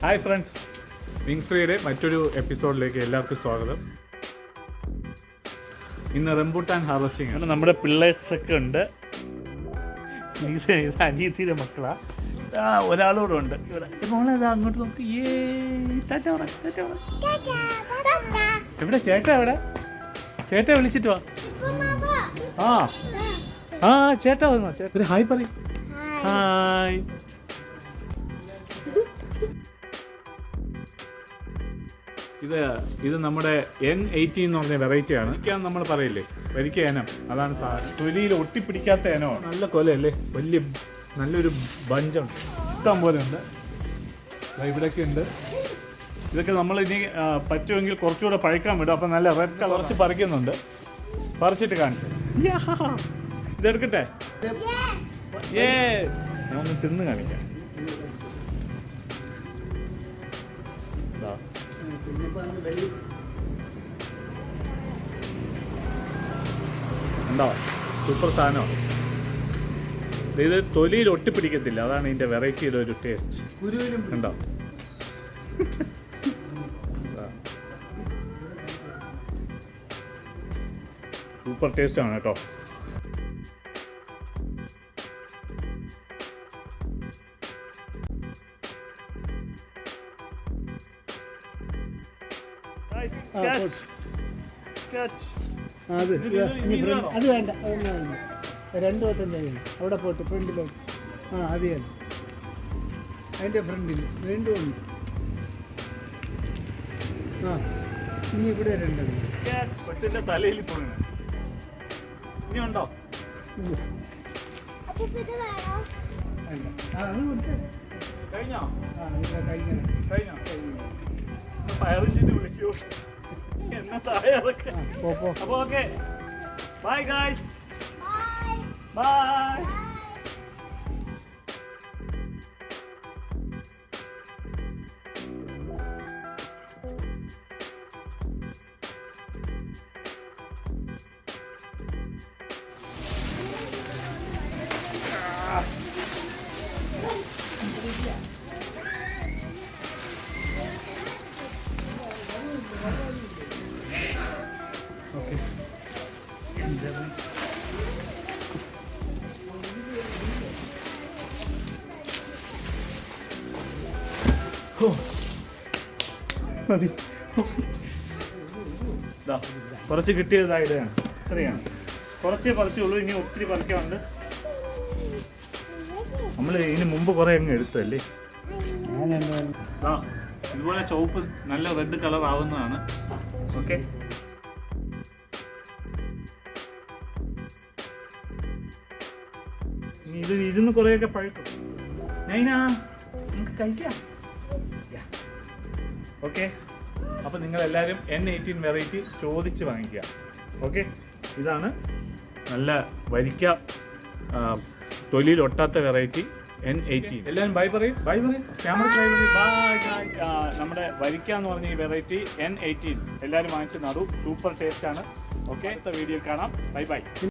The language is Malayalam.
ഹായ് ഫ്രണ്ട്സ്, വിങ്സ് ഫ്രീയുടെ മറ്റൊരു എപ്പിസോഡിലേക്ക് എല്ലാവർക്കും സ്വാഗതം. ഇന്ന് റംബൂട്ടാൻ ഹാർവസ്റ്റിംഗ് ആണ്. നമ്മുടെ പിള്ളേഴ്സൊക്കെ ഉണ്ട്. ഇത് അനിയത്തിയുടെ മക്കളാ. ഒരാളോടെ ഉണ്ട് ഇവിടെ. മോളേതാ അങ്ങോട്ട് നോക്ക്. എവിടെ ചേട്ടാ? എവിടെ ചേട്ടാ? വിളിച്ചിട്ട് വാ. ആ ചേട്ടാ വന്നോ? ചേട്ടാ ഹായ് പറയും. ഹായ്. ഇത് നമ്മുടെ N18 എന്ന് പറഞ്ഞ വെറൈറ്റിയാണ്. വരിക്കാന്ന് നമ്മൾ പറയില്ലേ, വരിക്ക ഇനം, അതാണ് സാധനം. തൊലിയിൽ ഒട്ടിപ്പിടിക്കാത്ത ഇനമാണ്. നല്ല കൊലയല്ലേ, വലിയ നല്ലൊരു ബഞ്ചുണ്ട്, ഇഷ്ടം പോലെ ഉണ്ട്. ഇവിടെയൊക്കെ ഉണ്ട്. ഇതൊക്കെ നമ്മൾ ഇനി പറ്റുമെങ്കിൽ കുറച്ചുകൂടെ പഴുക്കാൻ വിടും. അപ്പം നല്ല റെഡ് കളർ കുറച്ച് പറിക്കുന്നുണ്ട്. പറിച്ചിട്ട് കാണിച്ചു. ഇതെടുക്കട്ടെ? ഞാൻ ഒന്ന് തിന്ന് കാണിക്കാം. ഉണ്ടോ? സൂപ്പർ സാധനമാണ്. ഇത് തൊലിയിൽ ഒട്ടിപ്പിടിക്കത്തില്ല, അതാണ് ഇതിന്റെ വെറൈറ്റിയുടെ ഒരു ടേസ്റ്റ്. ഉണ്ടോ? സൂപ്പർ ടേസ്റ്റ് ആണ് കേട്ടോ. അത് വേണ്ട, രണ്ടു പത്തഞ്ച് അവിടെ പോട്ട് ഫ്രണ്ടിലോട്ട്. അത് തന്നെ, അതിൻ്റെ ഫ്രണ്ടിൽ രണ്ടും ഉണ്ട്. ഇനി ഇവിടെ രണ്ടെണ്ണം. തലയിൽ ഉണ്ടോ? അത് കൊടുത്തേ. കഴിഞ്ഞോ? കഴിഞ്ഞോ? വിളിക്കൂ എന്നെ താഴെ. അപ്പൊ ഓക്കെ, ബൈ ഗൈസ്. ബൈ. മതി. കുറച്ച് കിട്ടിയതായിട്ടാണ്. ഇത്രയാണ്, കുറച്ചേ പറിച്ചുള്ളൂ. ഇനി ഒത്തിരി പറിക്കാറുണ്ട്. നമ്മൾ ഇതിന് മുമ്പ് കുറെ അങ്ങ് എടുത്തല്ലേ. ഇതുപോലെ ചുവപ്പ് നല്ല റെഡ് കളർ ആവുന്നതാണ്. ഓക്കെ, ഇത് ഇരുന്ന് കുറേയൊക്കെ പഴുക്കും. നമുക്ക് കഴിക്കാം. ഓക്കെ, അപ്പം നിങ്ങളെല്ലാവരും N18 വെറൈറ്റി ചോദിച്ച് വാങ്ങിക്കുക. ഓക്കെ, ഇതാണ് നല്ല വരിക്ക തൊലിയിൽ ഒട്ടാത്ത വെറൈറ്റി N18. എല്ലാവരും ബൈ പറയും. Camera bye. നമ്മുടെ വരിക്ക എന്ന് പറഞ്ഞ ഈ വെറൈറ്റി N18 എല്ലാവരും വാങ്ങിച്ച് നടൂ. സൂപ്പർ ടേസ്റ്റ് ആണ്. ഓക്കെ, അടുത്ത വീഡിയോ കാണാം. ബൈ.